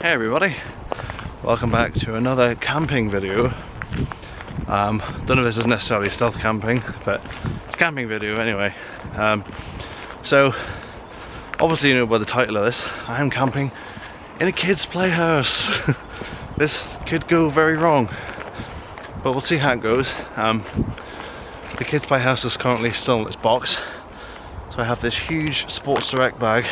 Hey everybody, welcome back to another camping video. Don't know if this is necessarily stealth camping, but it's a camping video anyway. So obviously you know by the title of this, I am camping in a kid's playhouse. This could go very wrong, but we'll see how it goes. The kids' playhouse is currently still in its box, so I have this huge Sports Direct bag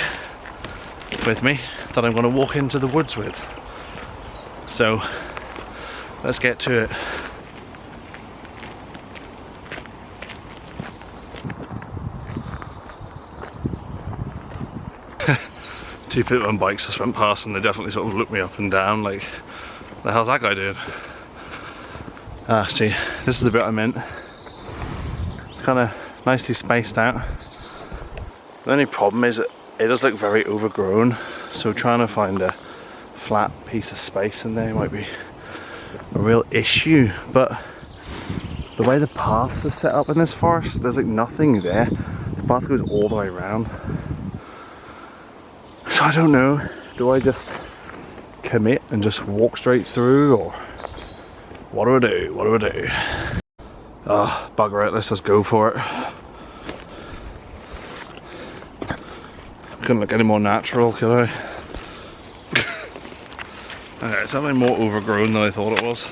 with me that I'm going to walk into the woods with. So let's get to it. Two people on bikes just went past and they definitely sort of looked me up and down like, the hell's that guy doing? See, this is the bit I meant. It's kind of nicely spaced out. The only problem is that it does look very overgrown, so trying to find a flat piece of space in there might be a real issue. But the way the paths are set up in this forest, there's like nothing there. The path goes all the way around. So I don't know, do I just commit and just walk straight through, or what do I do? What do I do? Oh, bugger it, let's just go for it. Couldn't look any more natural, could I? Okay, it's something more overgrown than I thought it was.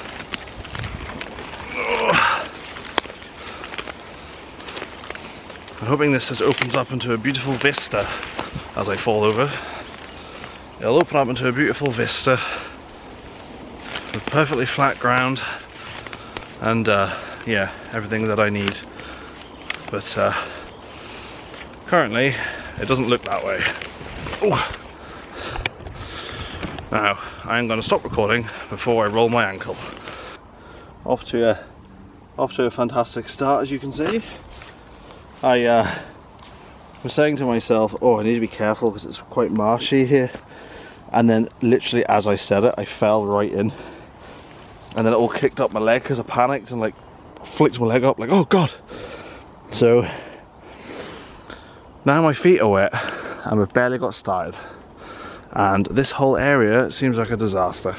I'm hoping this just opens up into a beautiful vista as I fall over. It'll open up into a beautiful vista with perfectly flat ground and yeah, everything that I need. But currently it doesn't look that way. Ooh. Now, I'm going to stop recording before I roll my ankle. Off to a fantastic start, as you can see. I was saying to myself, oh, I need to be careful because it's quite marshy here. And then literally as I said it, I fell right in. And then it all kicked up my leg because I panicked and like flicked my leg up like, oh God. So now my feet are wet and we've barely got started. And this whole area seems like a disaster.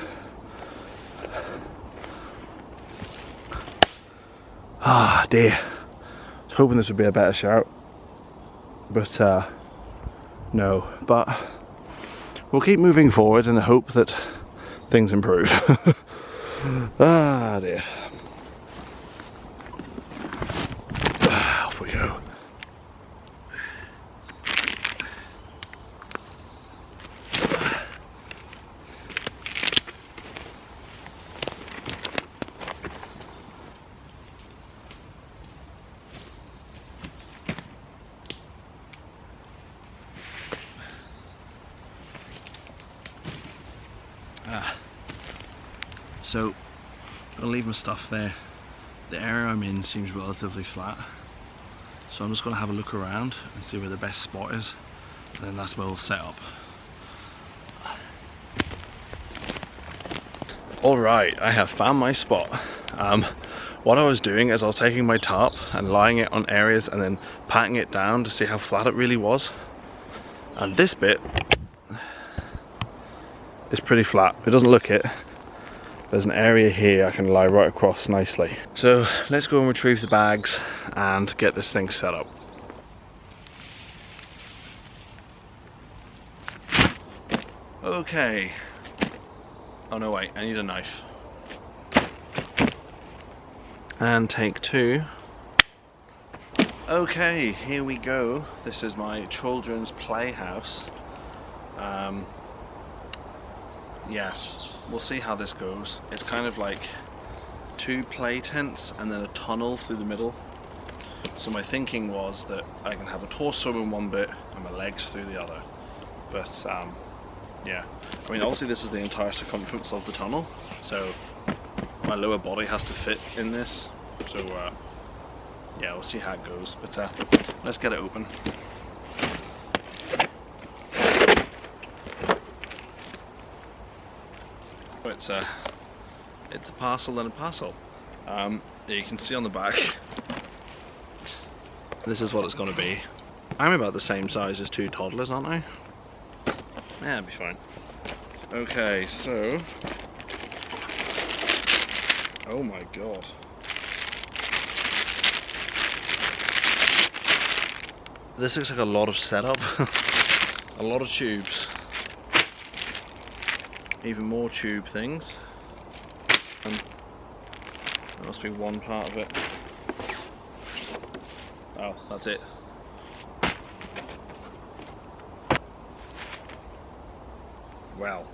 Ah, dear. I was hoping this would be a better shout. But no. But we'll keep moving forward in the hope that things improve. Ah, dear. Off we go. So, I'll leave my stuff there. The area I'm in seems relatively flat, so I'm just going to have a look around and see where the best spot is, and then that's where we'll set up. Alright, I have found my spot. What I was doing is I was taking my tarp and lying it on areas and then patting it down to see how flat it really was. And this bit is pretty flat. It doesn't look it. There's an area here I can lie right across nicely. So let's go and retrieve the bags and get this thing set up. Okay. Oh no, wait, I need a knife. And take two. Okay, here we go. This is my children's playhouse. Yes, we'll see how this goes. It's kind of like two play tents and then a tunnel through the middle. So my thinking was that I can have a torso in one bit and my legs through the other. But yeah, I mean obviously this is the entire circumference of the tunnel, so my lower body has to fit in this. So yeah, we'll see how it goes. But let's get it open. It's a parcel and a parcel. Yeah, you can see on the back. This is what it's going to be. I'm about the same size as two toddlers, aren't I? Yeah, it'll be fine. Okay, so... Oh my god. This looks like a lot of setup. A lot of tubes. Even more tube things. And there must be one part of it. Oh, that's it. Well.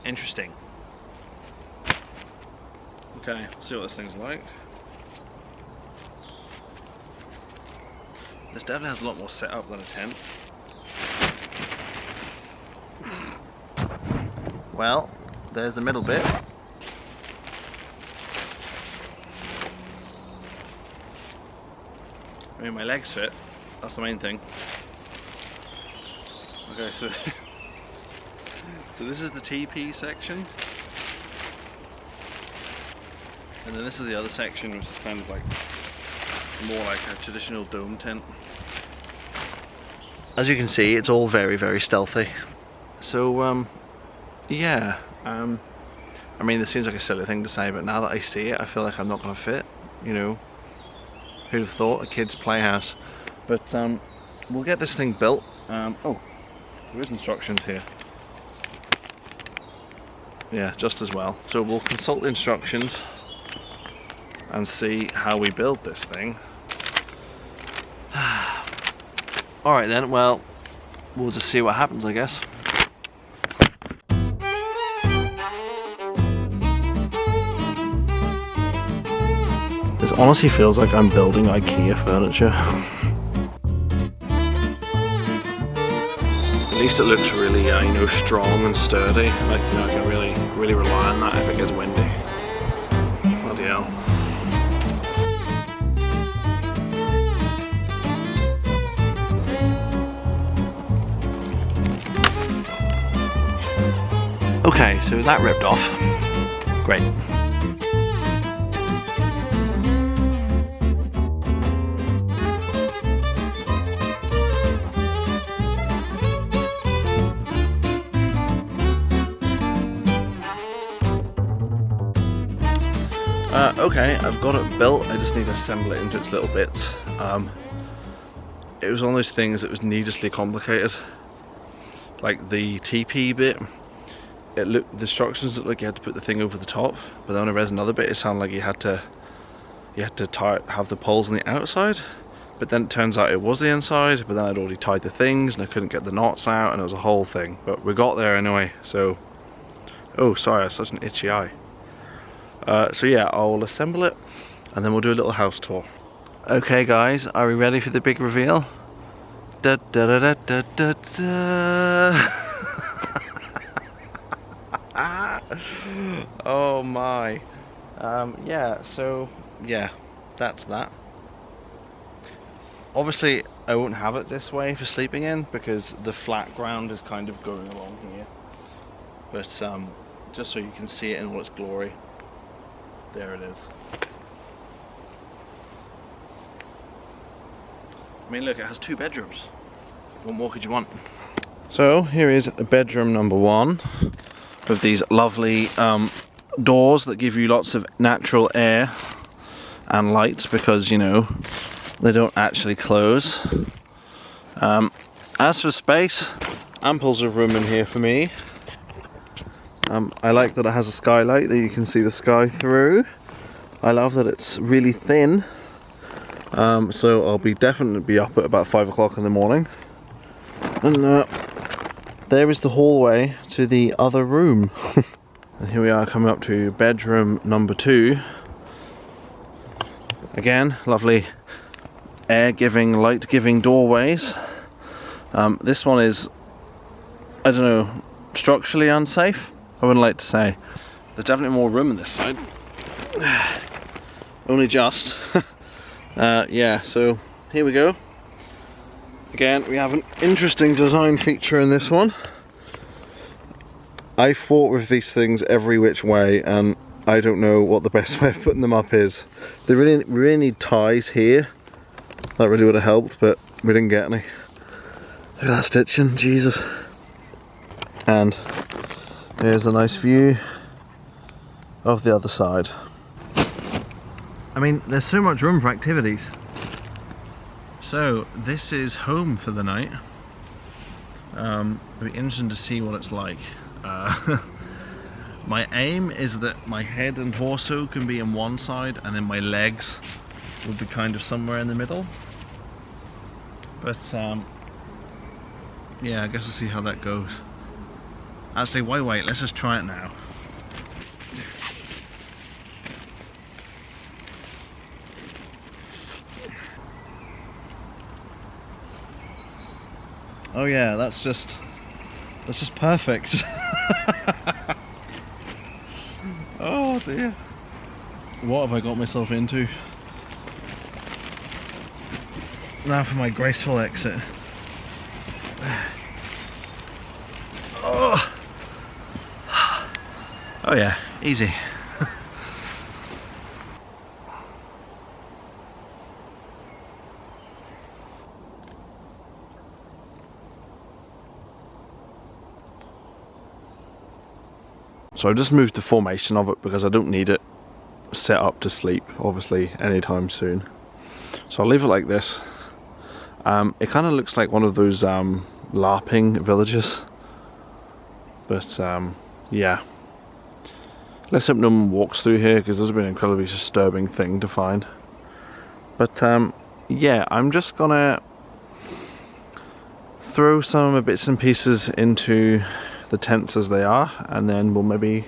Interesting. Okay, let's see what this thing's like. This definitely has a lot more setup than a tent. Well, there's the middle bit. I mean, my legs fit. That's the main thing. Okay, so so this is the TP section, and then this is the other section, which is kind of like more like a traditional dome tent. As you can see, it's all very, very stealthy. So yeah, I mean, this seems like a silly thing to say, but now that I see it, I feel like I'm not going to fit. You know, who'd have thought, a kid's playhouse? But we'll get this thing built. Oh, there is instructions here. Yeah, just as well. So we'll consult the instructions and see how we build this thing. Alright then, well, we'll just see what happens, I guess. This honestly feels like I'm building IKEA furniture. At least it looks really, you know, strong and sturdy. Like, you know, I can really rely on that if it gets windy. Bloody hell. Okay, so that ripped off. Great. Okay, I've got it built, I just need to assemble it into its little bits. It was one of those things that was needlessly complicated. Like the TP bit, the instructions looked like you had to put the thing over the top, but then when I read another bit, it sounded like you had to have the poles on the outside, but then it turns out it was the inside, but then I'd already tied the things and I couldn't get the knots out, and it was a whole thing. But we got there anyway, so... Oh, sorry, that's such an itchy eye. So yeah, I'll assemble it and then we'll do a little house tour. Okay guys, are we ready for the big reveal? Da, da, da, da, da, da. Oh my. Yeah, so yeah, that's that. Obviously I won't have it this way for sleeping in because the flat ground is kind of going along here. But just so you can see it in all its glory. There it is. I mean, look, it has 2 bedrooms. What more could you want? So here is bedroom number 1 with these lovely doors that give you lots of natural air and light because, you know, they don't actually close. As for space, amples of room in here for me. I like that it has a skylight that you can see the sky through. I love that it's really thin. So I'll definitely be up at about 5 o'clock in the morning. And there is the hallway to the other room. And here we are coming up to bedroom number 2. Again, lovely air-giving, light-giving doorways. This one is, I don't know, structurally unsafe? I wouldn't like to say. There's definitely more room on this side. Only just. Yeah, so here we go. Again, we have an interesting design feature in this one. I fought with these things every which way and I don't know what the best way of putting them up is. We really need ties here. That really would have helped, but we didn't get any. Look at that stitching, Jesus. And here's a nice view of the other side. I mean, there's so much room for activities. So this is home for the night. It'll be interesting to see what it's like. My aim is that my head and torso can be in one side and then my legs will be kind of somewhere in the middle. But yeah, I guess we'll see how that goes. Actually, why wait? Let's just try it now. Oh yeah, that's just perfect. Oh dear. What have I got myself into? Now for my graceful exit. Oh, oh yeah, easy. So I've just moved the formation of it because I don't need it set up to sleep, obviously, anytime soon. So I'll leave it like this. It kind of looks like one of those LARPing villages. But yeah. Let's hope no one walks through here because this has been an incredibly disturbing thing to find. But yeah, I'm just gonna throw some bits and pieces into the tents as they are, and then we'll maybe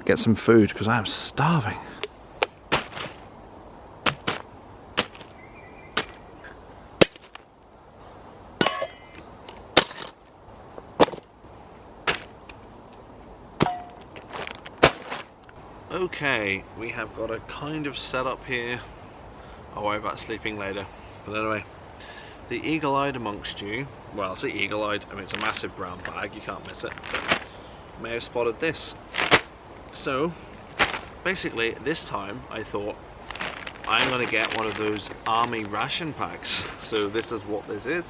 get some food because I am starving. Okay, we have got a kind of setup here. I'll worry about sleeping later. But anyway, the eagle-eyed amongst you, well, I say eagle-eyed, I mean it's a massive brown bag, you can't miss it, but may have spotted this. So, basically, this time I thought I'm going to get one of those army ration packs. So this is what this is.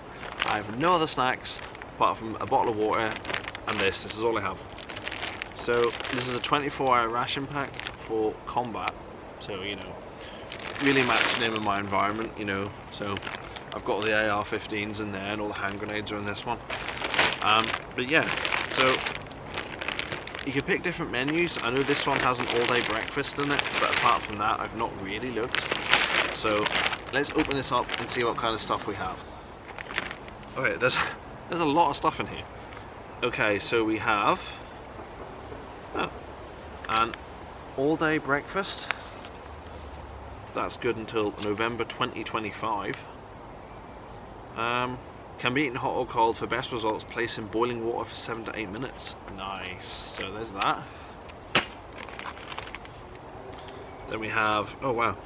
I have no other snacks apart from a bottle of water and this is all I have. So this is a 24-hour ration pack for combat, so you know, really matching in with my environment, you know. So I've got all the AR-15s in there and all the hand grenades are in this one. But yeah, so you can pick different menus. I know this one has an all-day breakfast in it, but apart from that I've not really looked. So let's open this up and see what kind of stuff we have. Okay, there's a lot of stuff in here. Okay, so we have an all-day breakfast. That's good until November 2025. Can be eaten hot or cold. For best results, place in boiling water for 7 to 8 minutes. Nice. So there's that. Then we have, oh wow,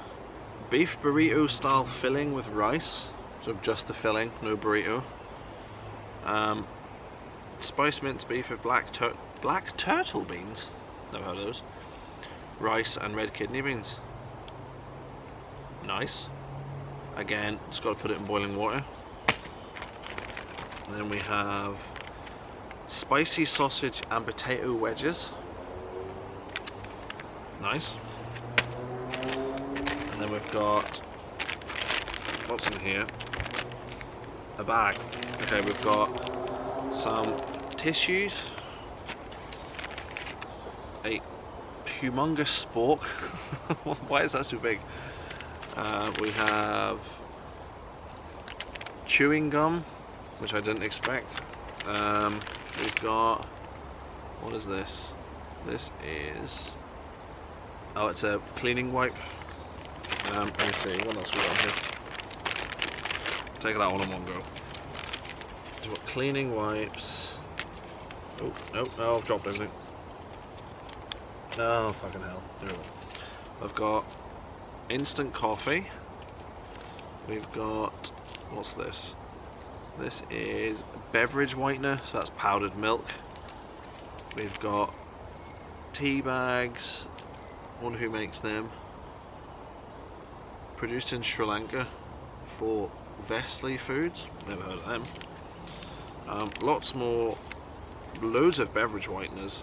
beef burrito style filling with rice. So just the filling, no burrito. Spice minced beef with black turtle beans. Never heard of those. Rice and red kidney beans. Nice. Again, just got to put it in boiling water. And then we have spicy sausage and potato wedges. Nice. And then we've got, what's in here? A bag. Okay, we've got some tissues, a humongous spork. Why is that so big? We have chewing gum, which I didn't expect. We've got, what is this? This is, oh, it's a cleaning wipe. Let me see, what else we got here? Take that all in one go. So we've got cleaning wipes. Oh, no, oh, I've dropped everything. Oh, fucking hell. There we go. I've got instant coffee. We've got, what's this? This is beverage whitener, so that's powdered milk. We've got tea bags. Wonder who makes them. Produced in Sri Lanka for Vestley Foods. Never heard of them. Lots more, loads of beverage whiteners.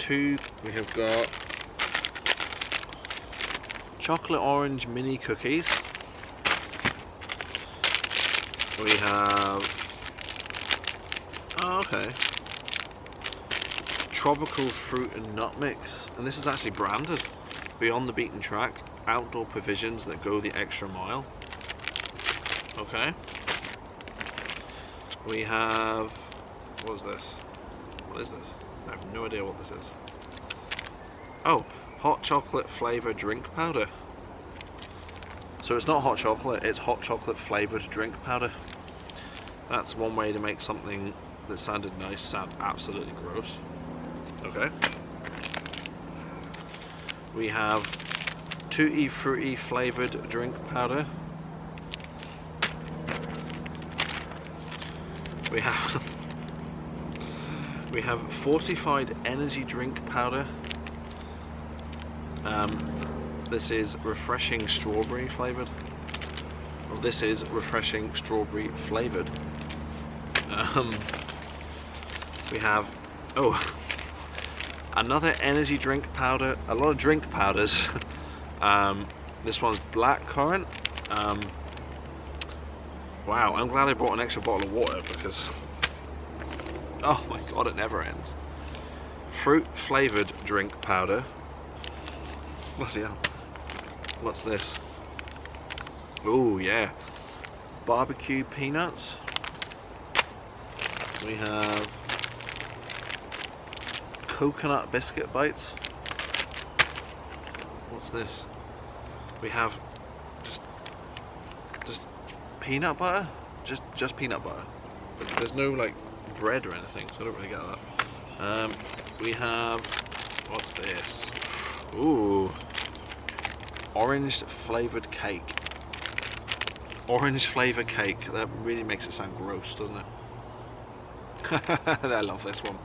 We have got chocolate orange mini cookies. We have, oh, okay, tropical fruit and nut mix, and this is actually branded Beyond the Beaten Track, outdoor provisions that go the extra mile. Okay. We have, what is this? What is this? I have no idea what this is. Oh, hot chocolate flavor drink powder. So it's not hot chocolate, it's hot chocolate flavored drink powder. That's one way to make something that sounded nice sound absolutely gross. Okay. We have Tutti Frutti flavored drink powder. We have fortified energy drink powder. This is refreshing strawberry flavored. Well, this is refreshing strawberry flavored. We have, oh, another energy drink powder. A lot of drink powders. This one's black currant. Wow, I'm glad I brought an extra bottle of water because, oh my god, it never ends. Fruit flavored drink powder. Bloody hell. What's this? Oh yeah. Barbecue peanuts. We have coconut biscuit bites. What's this? We have just peanut butter? Just peanut butter. But there's no like bread or anything, so I don't really get that. We have, what's this? Ooh. Orange flavored cake. Orange flavour cake. That really makes it sound gross, doesn't it? I love this one.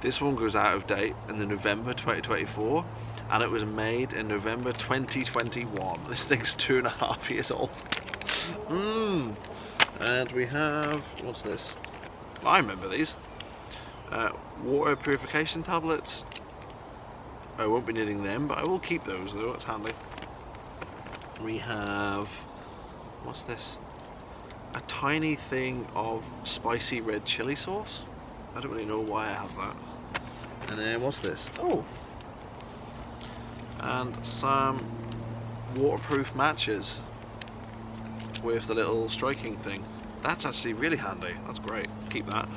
This one goes out of date in the November 2024, and it was made in November 2021. This thing's 2.5 years old. And we have, what's this? I remember these. Water purification tablets. I won't be needing them, but I will keep those though, it's handy. We have, what's this? A tiny thing of spicy red chili sauce. I don't really know why I have that. And then what's this? Oh! And some waterproof matches with the little striking thing. That's actually really handy. That's great. Keep that.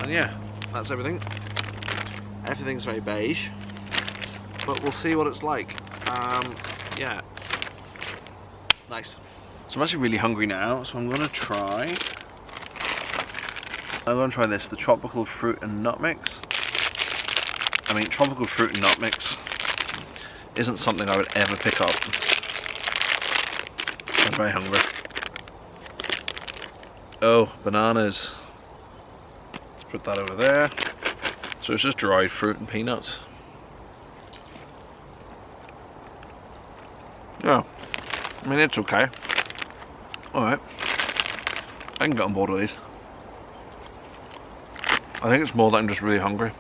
And yeah, that's everything. Everything's very beige, but we'll see what it's like. Yeah. Nice. So I'm actually really hungry now, so I'm gonna try this, the tropical fruit and nut mix. I mean, tropical fruit and nut mix isn't something I would ever pick up. I'm very hungry. Oh, bananas. Let's put that over there. So it's just dried fruit and peanuts. Yeah, I mean, it's okay. Alright, I can get on board with these. I think it's more that I'm just really hungry.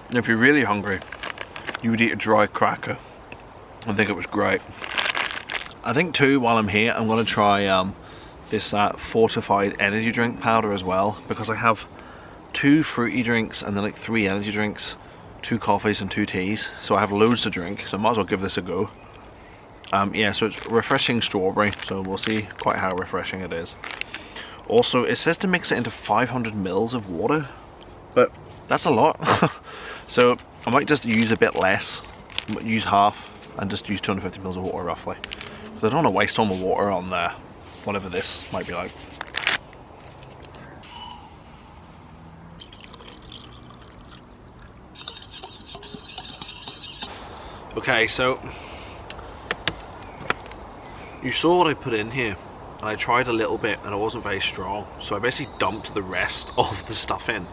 And if you're really hungry, you would eat a dry cracker. I think it was great. I think too, while I'm here, I'm going to try this fortified energy drink powder as well, because I have 2 fruity drinks and then like 3 energy drinks, 2 coffees and 2 teas, so I have loads to drink, so I might as well give this a go. Yeah, so it's refreshing strawberry, so we'll see quite how refreshing it is. Also, it says to mix it into 500 mils of water, but that's a lot. So I might just use a bit less, use half, and just use 250 mils of water roughly. So I don't want to waste all my water on whatever this might be like. Okay, so you saw what I put in here, and I tried a little bit and it wasn't very strong, so I basically dumped the rest of the stuff in.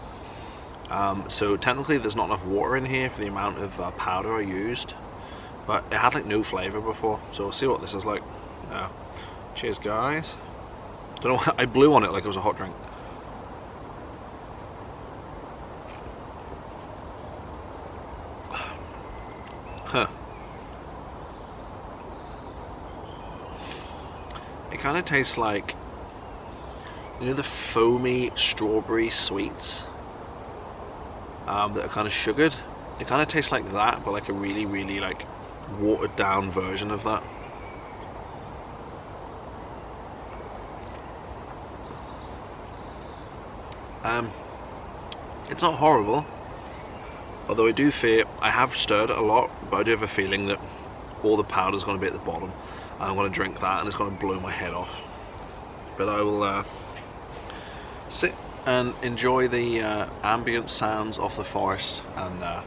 So technically there's not enough water in here for the amount of powder I used, but it had like no flavour before, so we'll see what this is like. Cheers guys. Don't know why I blew on it like it was a hot drink. Huh. It kind of tastes like, you know, the foamy strawberry sweets that are kind of sugared. It kind of tastes like that, but like a really, really like watered down version of that. It's not horrible, although I do fear, I have stirred it a lot, but I do have a feeling that all the powder is going to be at the bottom, and I'm going to drink that and it's going to blow my head off. But I will sit and enjoy the ambient sounds of the forest and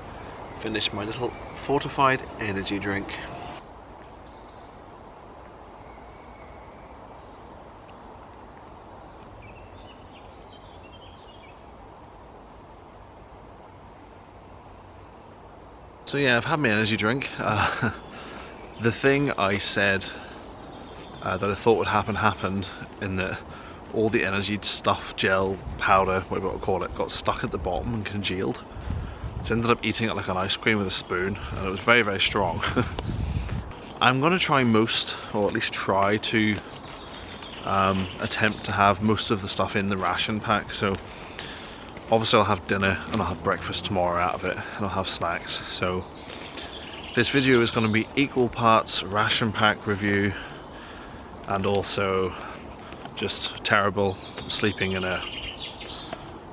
finish my little fortified energy drink. So yeah, I've had my energy drink. The thing I said that I thought would happen happened, in that all the energy stuff, gel, powder, whatever you want to call it, got stuck at the bottom and congealed. So I ended up eating it like an ice cream with a spoon, and it was very, very strong. I'm going to try most, or at least try to attempt to have most of the stuff in the ration pack. So obviously I'll have dinner and I'll have breakfast tomorrow out of it, and I'll have snacks. So this video is going to be equal parts ration pack review and also just terrible sleeping in a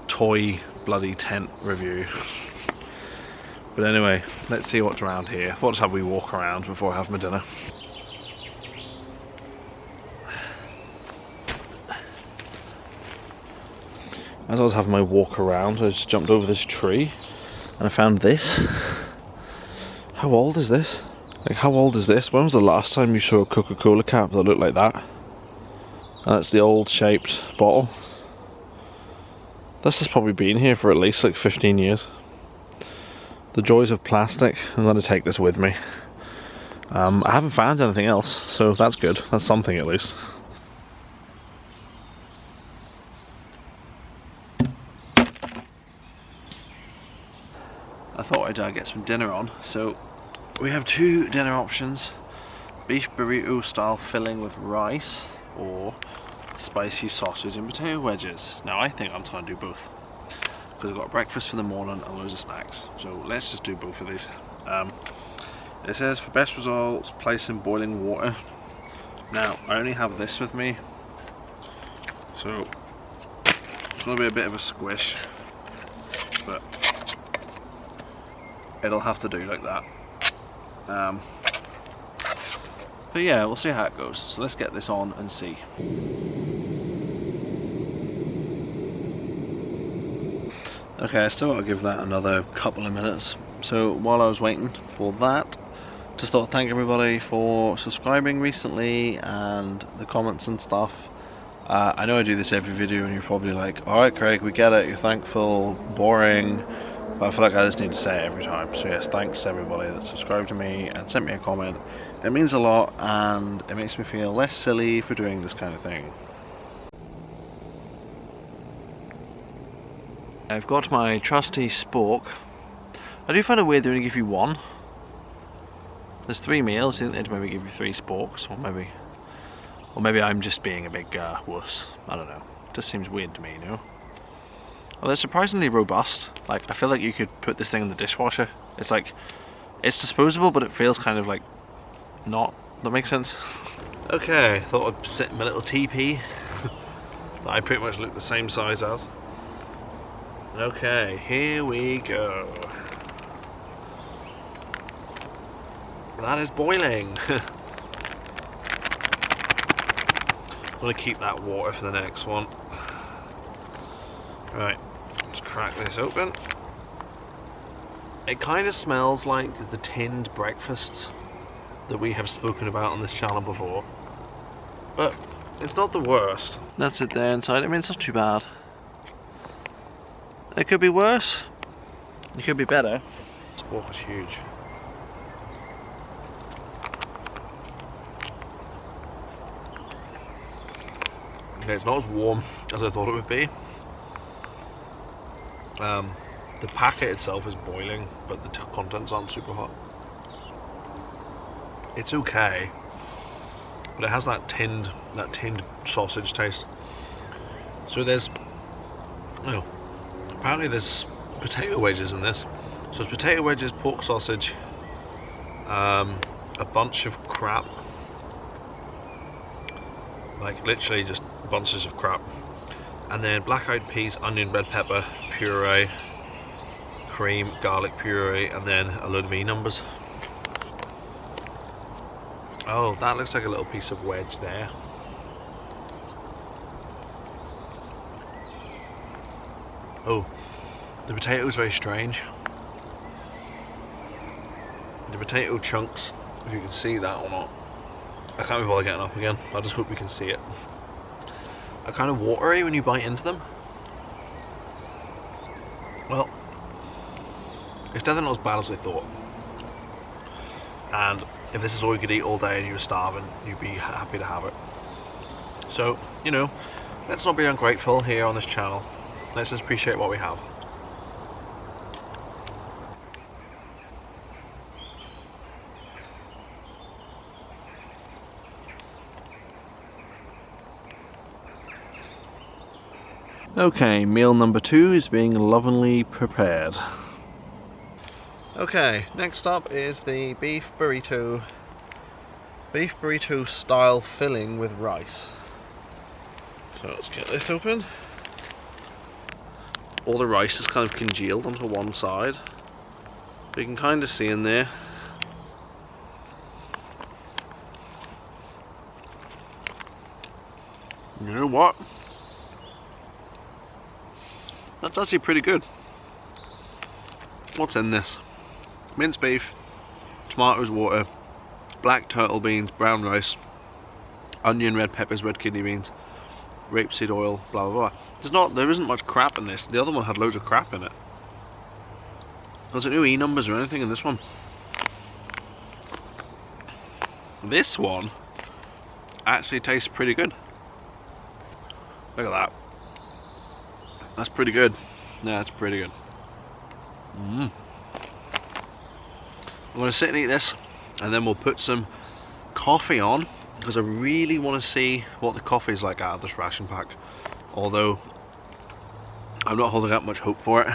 toy bloody tent review. But anyway, let's see what's around here. Let's have we walk around before I have my dinner. As I was having my walk around, I just jumped over this tree and I found this. How old is this? Like, how old is this? When was the last time you saw a Coca-Cola cap that looked like that? And it's the old shaped bottle. This has probably been here for at least like 15 years. The joys of plastic. I'm going to take this with me. I haven't found anything else, so that's good. That's something at least. I thought I'd get some dinner on, so we have two dinner options: beef burrito style filling with rice, or spicy sausage and potato wedges. Now I think I'm trying to do both, because I've got breakfast for the morning and loads of snacks, so let's just do both of these. It says for best results, place in boiling water. Now I only have this with me, so it's going to be a bit of a squish, but it'll have to do like that. But yeah, we'll see how it goes. So let's get this on and see. Okay, I still got to give that another couple of minutes. So while I was waiting for that, just thought to thank everybody for subscribing recently and the comments and stuff. I know I do this every video and you're probably like, alright Craig, we get it, you're thankful, boring. But I feel like I just need to say it every time. So yes, thanks to everybody that subscribed to me and sent me a comment. It means a lot and it makes me feel less silly for doing this kind of thing. I've got my trusty spork. I do find it weird they only give you one. There's 3 meals, I think they'd maybe give you 3 sporks, or maybe I'm just being a big wuss. I don't know. It just seems weird to me, you know? Well, they're surprisingly robust. Like, I feel like you could put this thing in the dishwasher. It's like, it's disposable, but it feels kind of like not. That makes sense? Okay, thought I'd sit in my little teepee that I pretty much look the same size as. Okay, here we go. That is boiling. I'm gonna keep that water for the next one. Right, let's crack this open. It kind of smells like the tinned breakfasts that we have spoken about on this channel before, but it's not the worst. That's it there inside. I mean, it's not too bad. It could be worse. It could be better. This pork is huge. Okay, it's not as warm as I thought it would be. The packet itself is boiling, but the contents aren't super hot. It's okay, but it has that tinned sausage taste. So there's, oh, apparently there's potato wedges in this. So it's potato wedges, pork sausage, a bunch of crap, like literally just bunches of crap, and then black-eyed peas, onion, red pepper, puree, cream, garlic puree, and then a load of E-numbers. Oh, that looks like a little piece of wedge there. Oh, the potato is very strange. The potato chunks, if you can see that or not. I can't be bothered getting up again. I just hope you can see it. Are kind of watery when you bite into them. Well, it's definitely not as bad as I thought. And if this is all you could eat all day and you were starving, you'd be happy to have it. So, you know, let's not be ungrateful here on this channel. Let's just appreciate what we have. Okay, meal number 2 is being lovingly prepared. Okay, next up is the beef burrito style filling with rice. So let's get this open. All the rice is kind of congealed onto one side. But you can kind of see in there. You know what? That's actually pretty good. What's in this? Minced beef, tomatoes, water, black turtle beans, brown rice, onion, red peppers, red kidney beans, rapeseed oil, blah blah blah. There isn't much crap in this. The other one had loads of crap in it. There's no E-numbers or anything in this one. This one actually tastes pretty good. Look at that. That's pretty good. Yeah, that's pretty good. I'm going to sit and eat this, and then we'll put some coffee on, because I really want to see what the coffee is like out of this ration pack. Although, I'm not holding out much hope for it.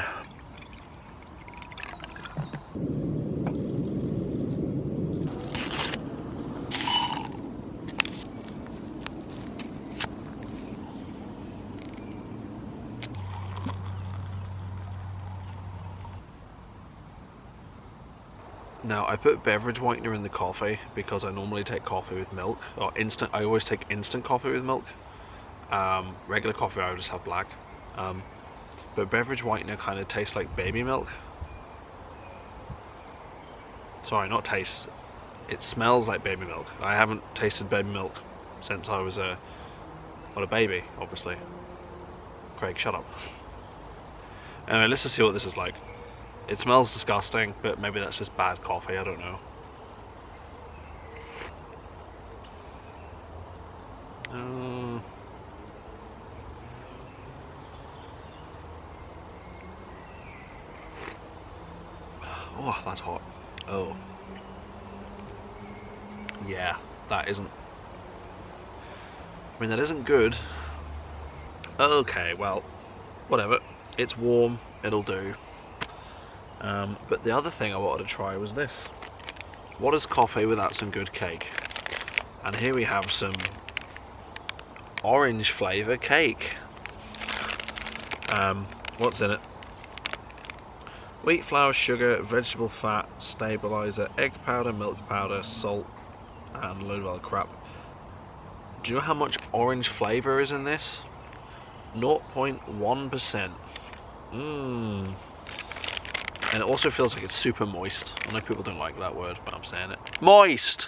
Now, I put beverage whitener in the coffee because I normally take coffee with milk, or I always take instant coffee with milk. Regular coffee I would just have black. But beverage whitener kind of tastes like baby milk. Sorry, not tastes. It smells like baby milk. I haven't tasted baby milk since I was a baby, obviously. Craig, shut up. Anyway, let's just see what this is like. It smells disgusting, but maybe that's just bad coffee, I don't know. Oh, that's hot. Oh. Yeah, that isn't... I mean, that isn't good. Okay, well, whatever. It's warm, it'll do. But the other thing I wanted to try was this. What is coffee without some good cake? And here we have some orange flavour cake. What's in it? Wheat flour, sugar, vegetable fat, stabilizer, egg powder, milk powder, salt, and a load of other crap. Do you know how much orange flavour is in this? 0.1%. And it also feels like it's super moist. I know people don't like that word, but I'm saying it. Moist!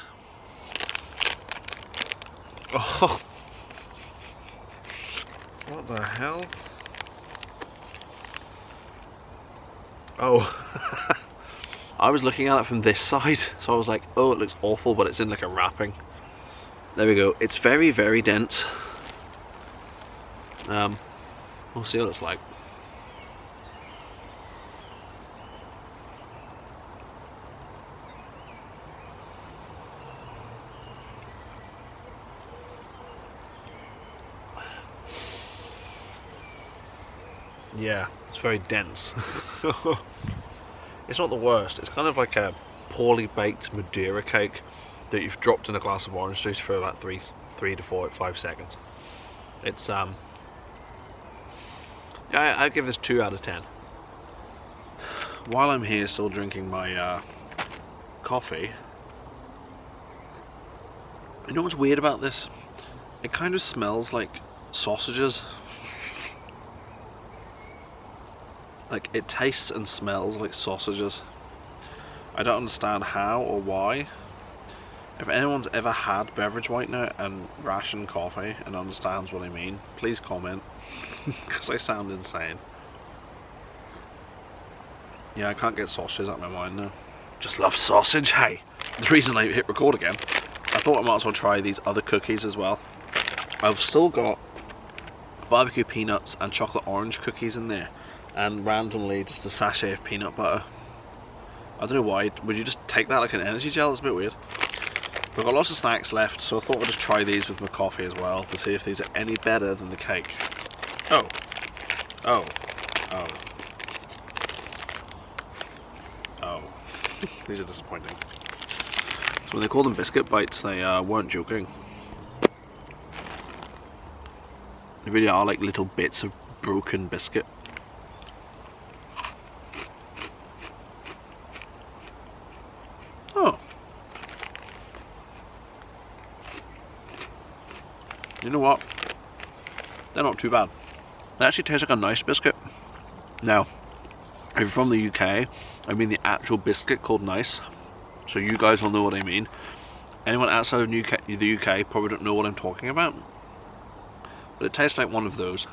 Oh. What the hell? Oh. I was looking at it from this side, so I was like, oh, it looks awful, but it's in like a wrapping. There we go. It's very, very dense. We'll see what it's like. Yeah, it's very dense. It's not the worst. It's kind of like a poorly baked Madeira cake that you've dropped in a glass of orange juice for about 3 to 5 seconds. It's yeah, I'd give this 2 out of 10. While I'm here still drinking my coffee, you know what's weird about this? It kind of smells like sausages. Like, it tastes and smells like sausages. I don't understand how or why. If anyone's ever had beverage whitener and ration coffee and understands what I mean, please comment, because I sound insane. Yeah, I can't get sausages out of my mind now. Just love sausage, hey! The reason I hit record again, I thought I might as well try these other cookies as well. I've still got barbecue peanuts and chocolate orange cookies in there, and randomly just a sachet of peanut butter. I don't know why. Would you just take that like an energy gel? It's a bit weird. We've got lots of snacks left, so I thought I'd just try these with my coffee as well to see if these are any better than the cake. Oh. Oh. Oh. Oh. These are disappointing. So when they call them biscuit bites, they weren't joking. They really are like little bits of broken biscuit. Oh. You know what? They're not too bad. They actually taste like a nice biscuit. Now, if you're from the UK, I mean the actual biscuit called Nice. So you guys will know what I mean. Anyone outside of the UK probably don't know what I'm talking about. But it tastes like one of those.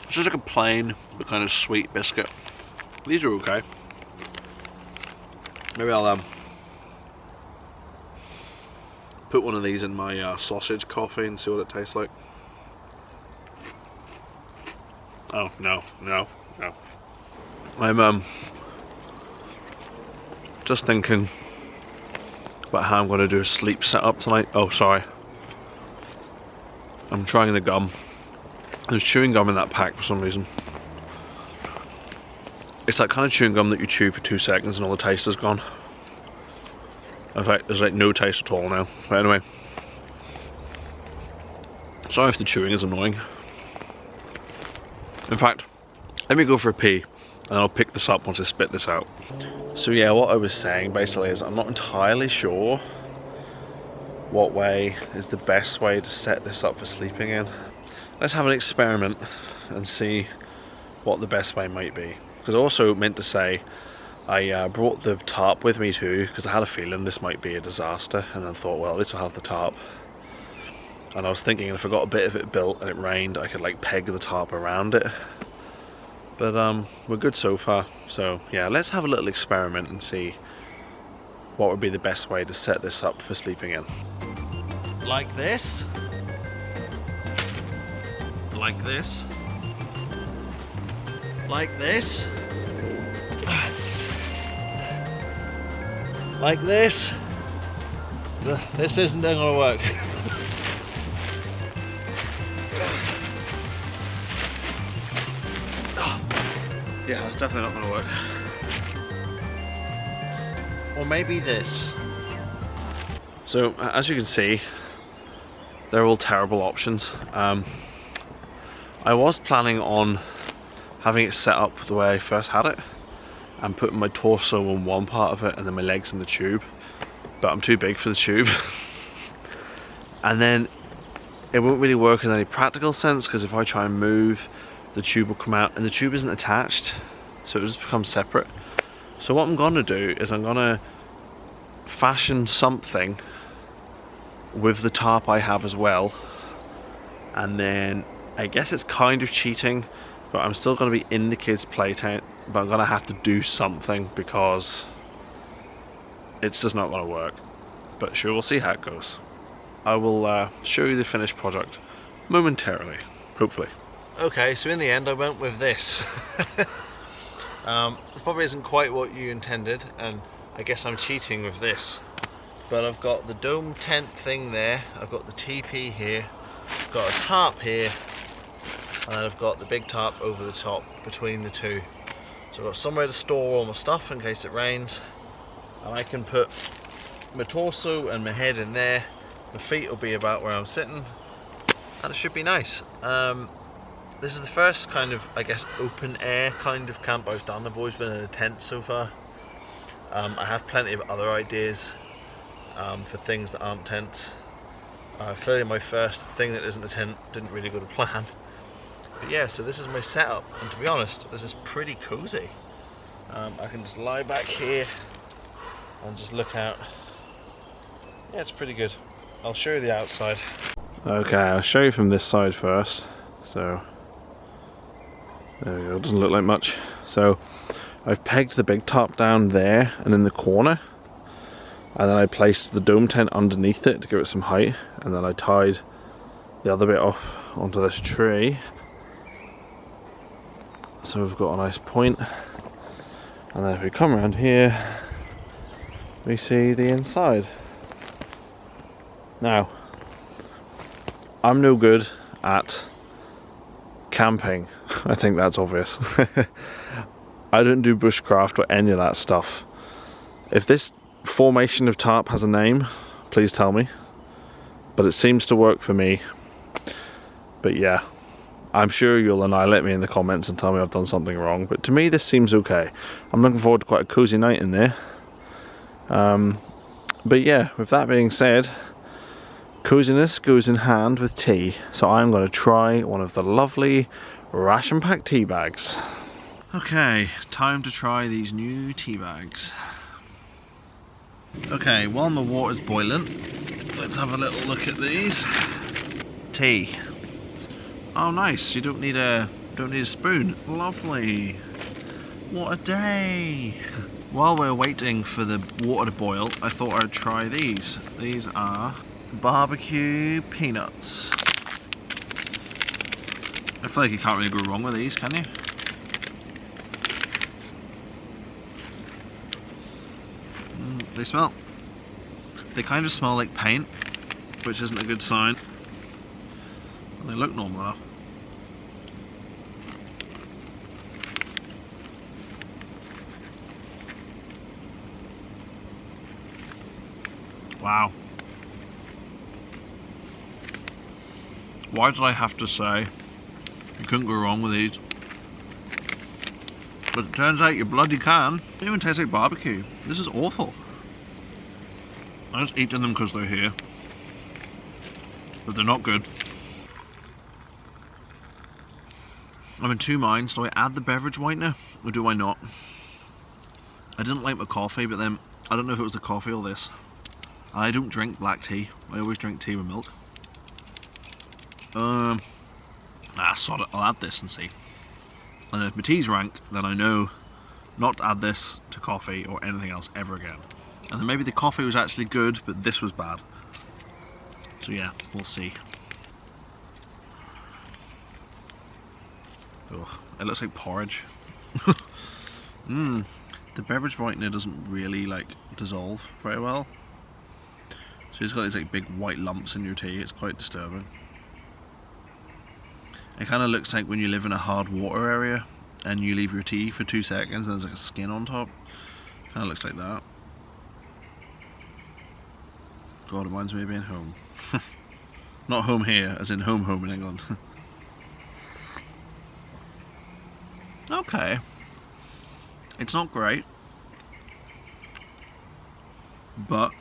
It's just like a plain but kind of sweet biscuit. These are okay. Maybe I'll put one of these in my sausage coffee and see what it tastes like. Oh no, no, no. I'm just thinking about how I'm going to do a sleep setup tonight. Oh, sorry. I'm trying the gum. There's chewing gum in that pack for some reason. It's that kind of chewing gum that you chew for 2 seconds and all the taste is gone. In fact, there's like no taste at all now. But anyway. Sorry if the chewing is annoying. In fact, let me go for a pee and I'll pick this up once I spit this out. So yeah, what I was saying basically is I'm not entirely sure what way is the best way to set this up for sleeping in. Let's have an experiment and see what the best way might be. Because I also meant to say I brought the tarp with me too, because I had a feeling this might be a disaster, and then thought, well, at least I'll have the tarp. And I was thinking if I got a bit of it built and it rained, I could like peg the tarp around it. But we're good so far. So yeah, let's have a little experiment and see what would be the best way to set this up for sleeping in. Like this. Like this. Like this. Like this. This isn't going to work. Yeah, that's definitely not going to work. Or maybe this. So, as you can see, they're all terrible options. I was planning on having it set up the way I first had it and putting my torso on one part of it and then my legs in the tube, but I'm too big for the tube. And then it won't really work in any practical sense, because if I try and move, the tube will come out and the tube isn't attached, so it just becomes separate. So what I'm gonna do is I'm gonna fashion something with the tarp I have as well, and then I guess it's kind of cheating, but I'm still gonna be in the kids' play tent, but I'm gonna have to do something because it's just not gonna work. But sure, we'll see how it goes. I will show you the finished product momentarily, hopefully. Okay, so in the end I went with this. It probably isn't quite what you intended, and I guess I'm cheating with this. But I've got the dome tent thing there, I've got the TP here, I've got a tarp here, and then I've got the big tarp over the top between the two. So I've got somewhere to store all my stuff in case it rains, and I can put my torso and my head in there. My feet will be about where I'm sitting, and it should be nice. This is the first kind of, I guess, open air kind of camp I've done. I've always been in a tent so far. I have plenty of other ideas for things that aren't tents. Clearly my first thing that isn't a tent didn't really go to plan. But yeah, so this is my setup, and to be honest, this is pretty cozy. I can just lie back here and just look out. Yeah, it's pretty good. I'll show you the outside. Okay, I'll show you from this side first. So there we go, it doesn't look like much. So I've pegged the big top down there and in the corner, and then I placed the dome tent underneath it to give it some height, and then I tied the other bit off onto this tree. So we've got a nice point, and then if we come around here we see the inside. Now, I'm no good at camping. I think that's obvious. I don't do bushcraft or any of that stuff. If this formation of tarp has a name, please tell me. But it seems to work for me. But yeah, I'm sure you'll annihilate me in the comments and tell me I've done something wrong. But to me, this seems okay. I'm looking forward to quite a cozy night in there. But yeah, with that being said, coziness goes in hand with tea, so I'm going to try one of the lovely ration pack tea bags. Okay, time to try these new tea bags. Okay, while my water's boiling, let's have a little look at these. Tea. Oh nice, you don't need a spoon. Lovely. What a day. While we're waiting for the water to boil, I thought I'd try these. These are barbecue peanuts. I feel like you can't really go wrong with these, can you? They kind of smell like paint, which isn't a good sign. And they look normal though. Wow. Why did I have to say you couldn't go wrong with these? But it turns out you bloody can. They even taste like barbecue. This is awful. I just eating them because they're here. But they're not good. I'm in two minds. Do I add the beverage whitener or do I not? I didn't like my coffee, but then I don't know if it was the coffee or this. I don't drink black tea. I always drink tea with milk. Sod it. I'll add this and see. And if my tea's rank, then I know not to add this to coffee or anything else ever again. And then maybe the coffee was actually good, but this was bad. So yeah, we'll see. Ugh, it looks like porridge. The beverage whitener doesn't really like dissolve very well. So you've got these like big white lumps in your tea. It's quite disturbing. It kind of looks like when you live in a hard water area and you leave your tea for 2 seconds and there's like a skin on top. Kind of looks like that. God, it reminds me of being home. Not home here, as in home in England. Okay. It's not great. But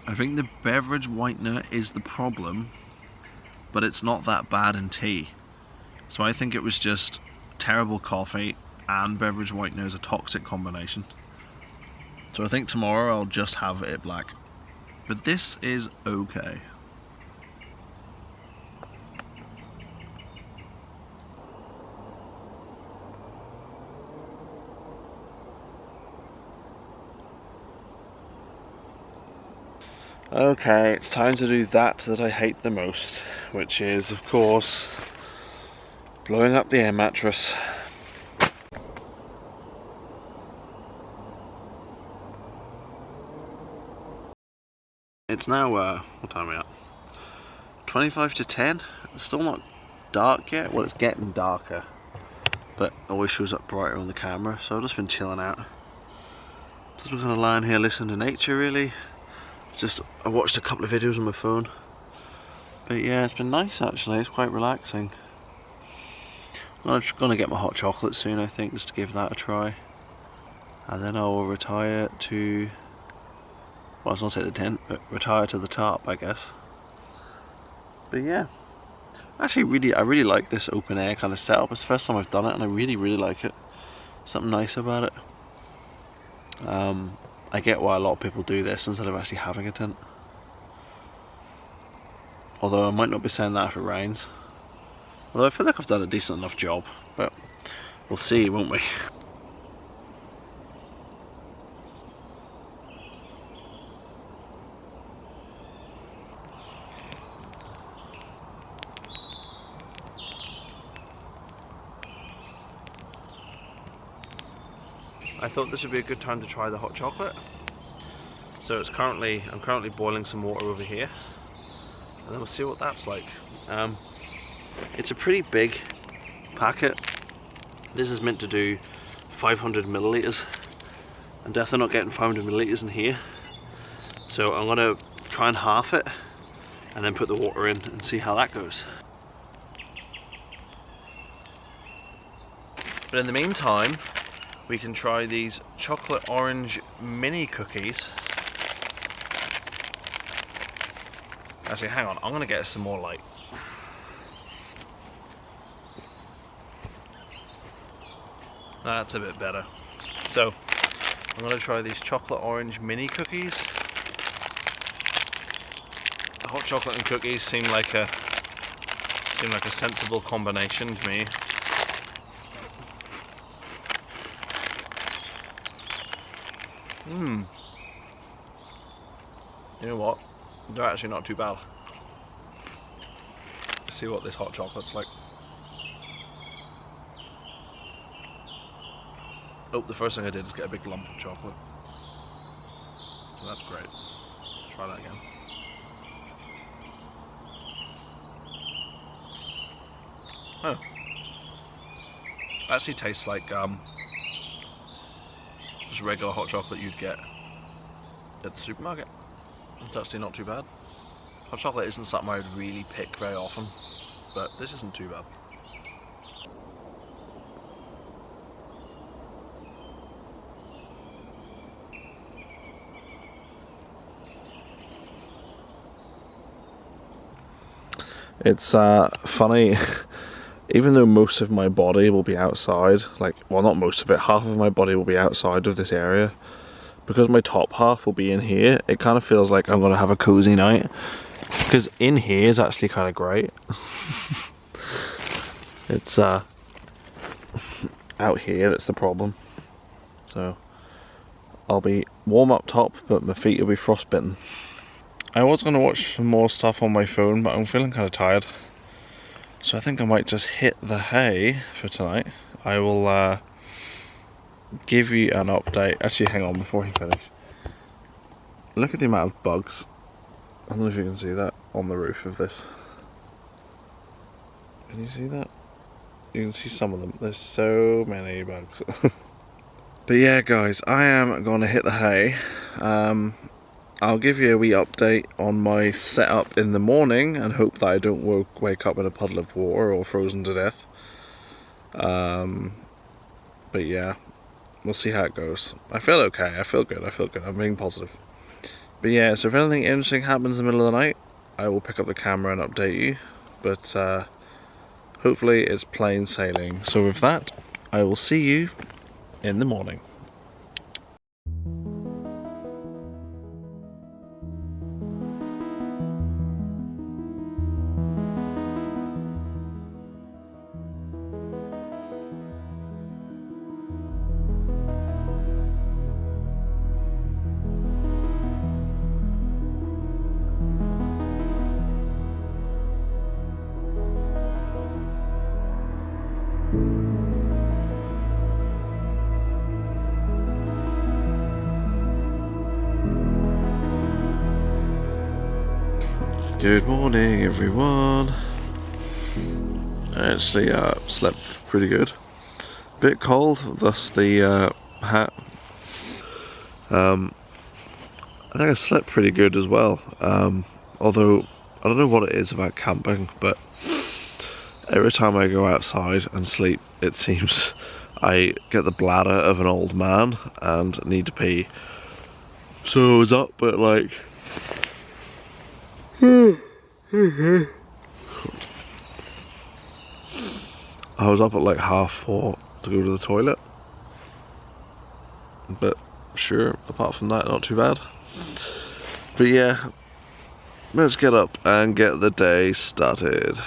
I think the beverage whitener is the problem, but it's not that bad in tea. So I think it was just terrible coffee and beverage whitener is a toxic combination. So I think tomorrow I'll just have it black. But this is okay. Okay, it's time to do that I hate the most, which is, of course, blowing up the air mattress. It's now, what time are we at? 25 to 10. It's still not dark yet. Well, it's getting darker, but it always shows up brighter on the camera, so I've just been chilling out. Just been kind of lying here listening to nature, really. I watched a couple of videos on my phone. But yeah, it's been nice actually, it's quite relaxing. I'm going to get my hot chocolate soon, I think, just to give that a try. And then I will retire to, well, I was going to say the tent, but retire to the tarp, I guess. But yeah, actually I really like this open air kind of setup. It's the first time I've done it and I really like it. Something nice about it. I get why a lot of people do this instead of actually having a tent. Although I might not be saying that if it rains. Although I feel like I've done a decent enough job, but we'll see, won't we? I thought this would be a good time to try the hot chocolate. So I'm currently boiling some water over here, and then we'll see what that's like. It's a pretty big packet. This is meant to do 500 milliliters. I'm definitely not getting 500 milliliters in here. So I'm gonna try and half it and then put the water in and see how that goes. But in the meantime, we can try these chocolate orange mini cookies. Actually, hang on, I'm gonna get some more light. That's a bit better. So, I'm gonna try these chocolate orange mini cookies. Hot chocolate and cookies seem like a sensible combination to me. You know what? They're actually not too bad. Let's see what this hot chocolate's like. Oh, the first thing I did is get a big lump of chocolate. So that's great. Try that again. Oh. Actually tastes like just regular hot chocolate you'd get at the supermarket. It's actually not too bad. Hot chocolate isn't something I would really pick very often, but this isn't too bad. It's funny, even though most of my body will be outside, well, not most of it, half of my body will be outside of this area, because my top half will be in here, it kind of feels like I'm going to have a cozy night, because in here is actually kind of great. It's out here that's the problem. So I'll be warm up top, but my feet will be frostbitten. I was going to watch some more stuff on my phone, but I'm feeling kind of tired. So I think I might just hit the hay for tonight. I will give you an update. Actually, hang on before you finish. Look at the amount of bugs. I don't know if you can see that on the roof of this. Can you see that? You can see some of them. There's so many bugs. But yeah, guys, I am going to hit the hay. I'll give you a wee update on my setup in the morning and hope that I don't wake up in a puddle of water or frozen to death. But yeah, we'll see how it goes. I feel okay, I feel good, I'm being positive. But yeah, so if anything interesting happens in the middle of the night, I will pick up the camera and update you. But hopefully it's plain sailing. So with that, I will see you in the morning. Good morning, everyone. I actually slept pretty good. Bit cold, thus the hat. I think I slept pretty good as well. Although I don't know what it is about camping, but every time I go outside and sleep, it seems I get the bladder of an old man and need to pee. So I was up at like I was up at like 4:30 to go to the toilet. But sure, apart from that, not too bad. But yeah, let's get up and get the day started.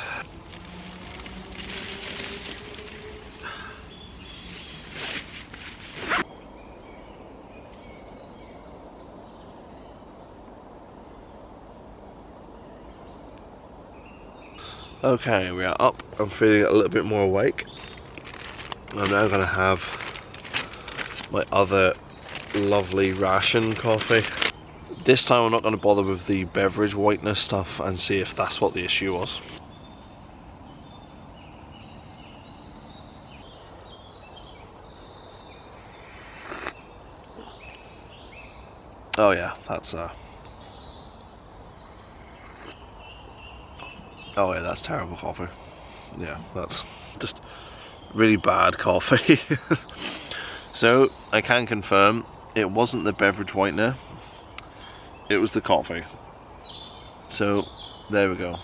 Okay, we are up. I'm feeling a little bit more awake. I'm now going to have my other lovely ration coffee. This time I'm not going to bother with the beverage whiteness stuff and see if that's what the issue was. Oh yeah, that's oh yeah, that's terrible coffee. Yeah, that's just really bad coffee. So I can confirm it wasn't the beverage whitener, it was the coffee. So there we go.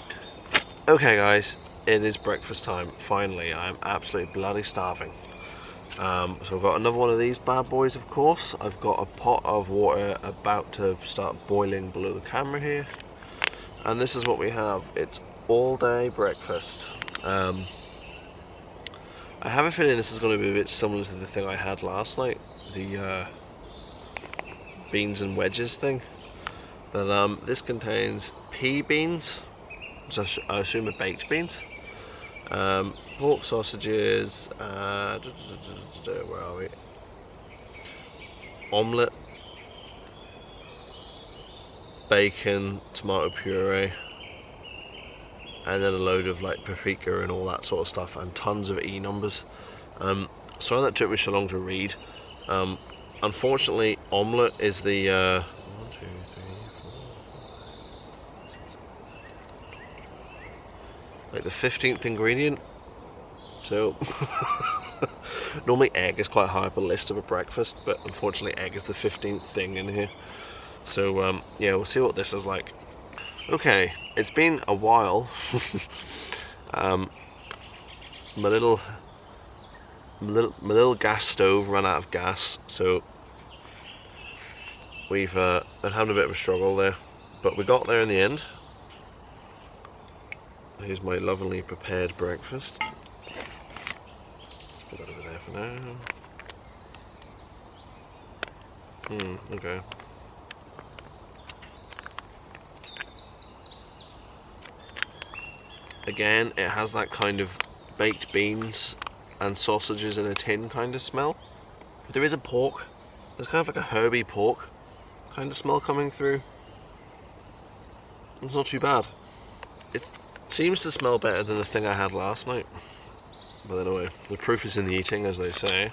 Okay guys, it is breakfast time. Finally, I'm absolutely bloody starving. So I've got another one of these bad boys, of course. I've got a pot of water about to start boiling below the camera here. And this is what we have. It's all day breakfast. I have a feeling this is going to be a bit similar to the thing I had last night, the beans and wedges thing. But this contains pea beans, so I assume are baked beans, pork sausages, where are we? Omelette, bacon, tomato puree, and then a load of like paprika and all that sort of stuff, and tons of E numbers. Sorry that took me so long to read. Unfortunately, omelette is the 1, 2, 3, 4, like the 15th ingredient. So normally egg is quite high up a list of a breakfast, but unfortunately egg is the 15th thing in here. So yeah, we'll see what this is like. Okay, it's been a while. My little gas stove ran out of gas, so we've been having a bit of a struggle there, but we got there in the end. Here's my lovely prepared breakfast. Let's put that over there for now. Okay. Again, it has that kind of baked beans and sausages in a tin kind of smell. There is a pork. There's kind of like a herby pork kind of smell coming through. It's not too bad. It seems to smell better than the thing I had last night. But anyway, the proof is in the eating, as they say.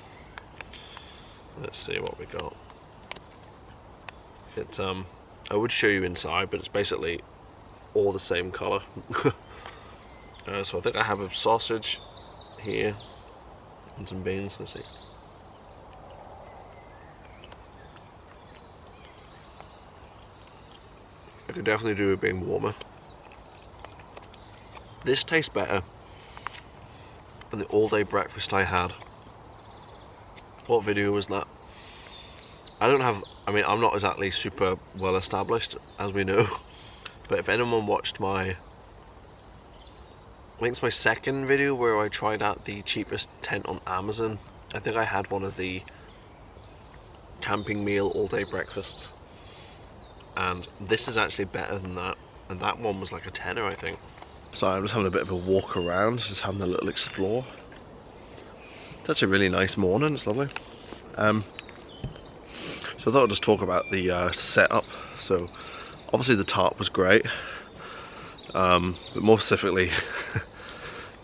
Let's see what we got. It's I would show you inside, but it's basically all the same colour. So I think I have a sausage here and some beans. Let's see. I could definitely do it being warmer. This tastes better than the all-day breakfast I had. What video was that? I mean, I'm not exactly super well established, as we know, but if anyone watched my, I think it's my second video where I tried out the cheapest tent on Amazon. I think I had one of the camping meal all-day breakfasts, and this is actually better than that, and that one was like a tenner, I think. So I'm just having a bit of a walk around, just having a little explore. It's actually a really nice morning, it's lovely. So I thought I'd just talk about the setup. So obviously the tarp was great. but more specifically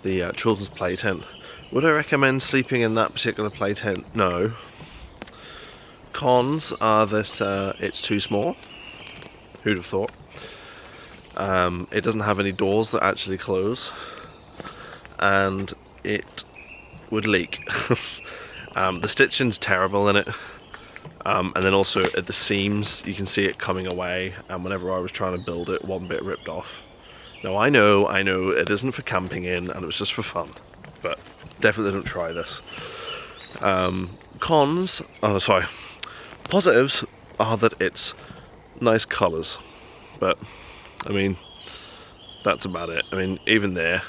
the children's play tent. Would I recommend sleeping in that particular play tent? No. Cons are that it's too small. Who'd have thought? It doesn't have any doors that actually close, and it would leak. The stitching's terrible in it, and then also at the seams you can see it coming away, and whenever I was trying to build it, one bit ripped off. Now I know it isn't for camping in, and it was just for fun, but definitely don't try this. Positives are that it's nice colours, but I mean, that's about it. I mean, even there,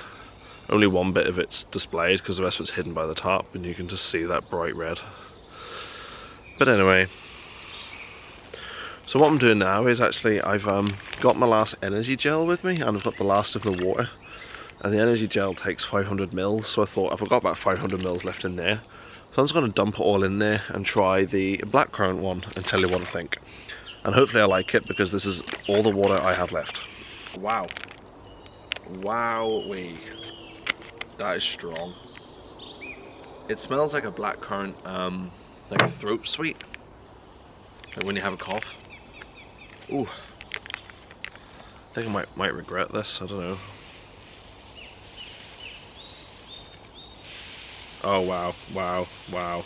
only one bit of it's displayed because the rest of it's hidden by the top, and you can just see that bright red. But anyway, so what I'm doing now is actually I've got my last energy gel with me, and I've got the last of the water, and the energy gel takes 500 mils, so I thought I've got about 500 mils left in there, so I'm just going to dump it all in there and try the blackcurrant one and tell you what I think. And hopefully I like it, because this is all the water I have left. Wow. Wowee. That is strong. It smells like a blackcurrant, like a throat sweet. Like when you have a cough. Ooh. I think I might regret this, I don't know. Oh wow, wow, wow.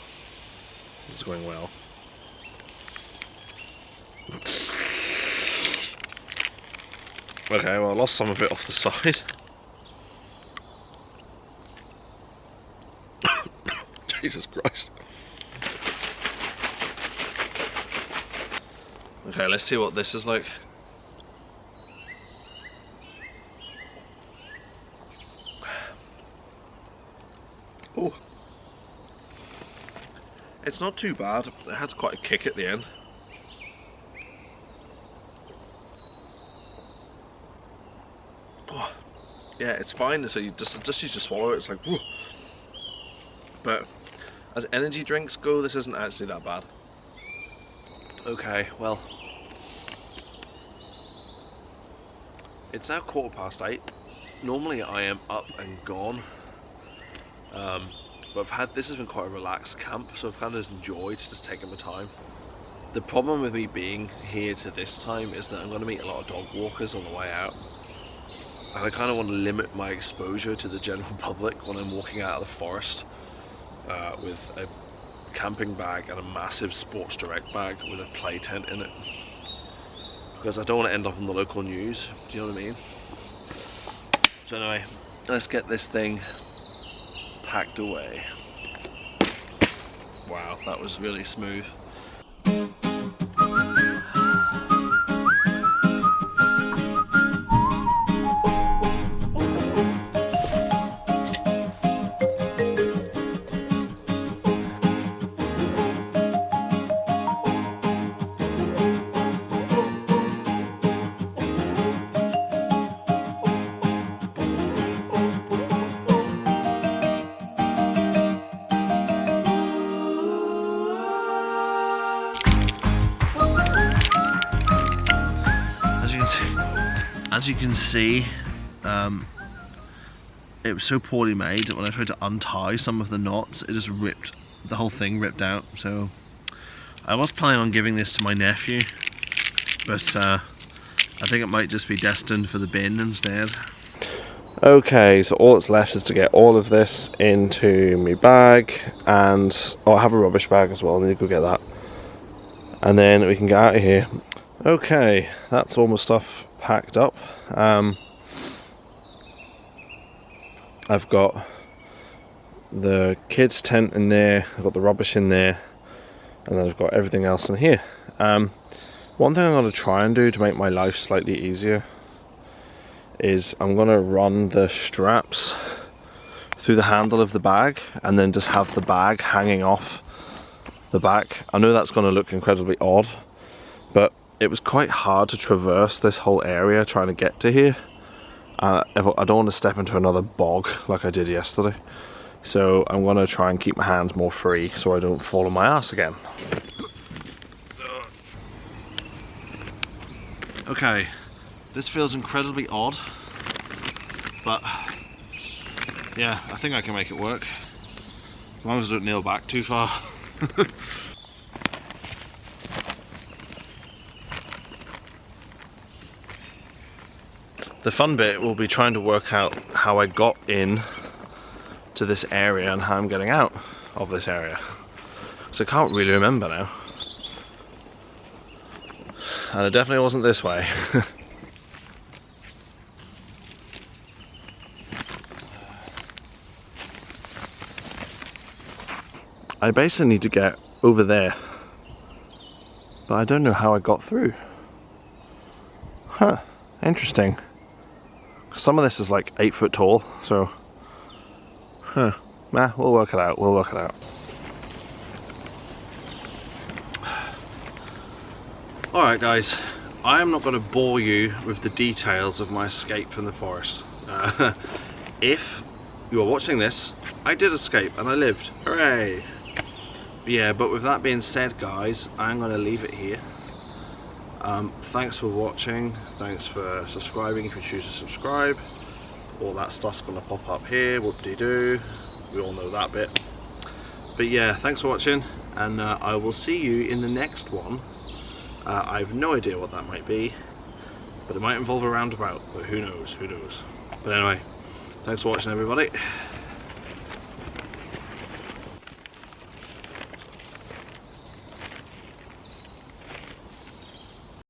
This is going well. Okay, well I lost some of it off the side. Jesus Christ. Okay, let's see what this is like. Oh. It's not too bad. It has quite a kick at the end. Oh. Yeah, it's fine. So you just used to swallow it. It's like, whew. But as energy drinks go, this isn't actually that bad. Okay, well, it's now 8:15. Normally I am up and gone, but this has been quite a relaxed camp, so I've kind of enjoyed just taking my time. The problem with me being here to this time is that I'm going to meet a lot of dog walkers on the way out, and I kind of want to limit my exposure to the general public when I'm walking out of the forest with a camping bag and a massive Sports Direct bag with a play tent in it, because I don't want to end up on the local news. Do you know what I mean? So anyway, let's get this thing packed away. Wow, that was really smooth. As you can see, it was so poorly made that when I tried to untie some of the knots, it just ripped, the whole thing ripped out. So I was planning on giving this to my nephew, but I think it might just be destined for the bin instead. Okay, so all that's left is to get all of this into my bag, and I have a rubbish bag as well, I need to go get that. And then we can get out of here. Okay, that's all my stuff packed up. I've got the kids' tent in there, I've got the rubbish in there, and then I've got everything else in here. One thing I'm going to try and do to make my life slightly easier is I'm going to run the straps through the handle of the bag and then just have the bag hanging off the back. I know that's going to look incredibly odd, but it was quite hard to traverse this whole area trying to get to here. I don't want to step into another bog like I did yesterday, so I'm going to try and keep my hands more free so I don't fall on my ass again. Okay, this feels incredibly odd. but yeah, I think I can make it work as long as I don't nail back too far. The fun bit will be trying to work out how I got in to this area and how I'm getting out of this area. So I can't really remember now. And it definitely wasn't this way. I basically need to get over there, but I don't know how I got through. Huh, interesting. Some of this is like 8 foot tall, so nah, we'll work it out, we'll work it out. Alright guys, I am not going to bore you with the details of my escape from the forest. If you are watching this, I did escape and I lived, hooray! Yeah, but with that being said guys, I'm going to leave it here. Thanks for watching, thanks for subscribing if you choose to subscribe. All that stuff's going to pop up here, whoop-de-doo, we all know that bit. But yeah, thanks for watching, and I will see you in the next one. I have no idea what that might be, but it might involve a roundabout, but who knows, who knows. But anyway, thanks for watching everybody.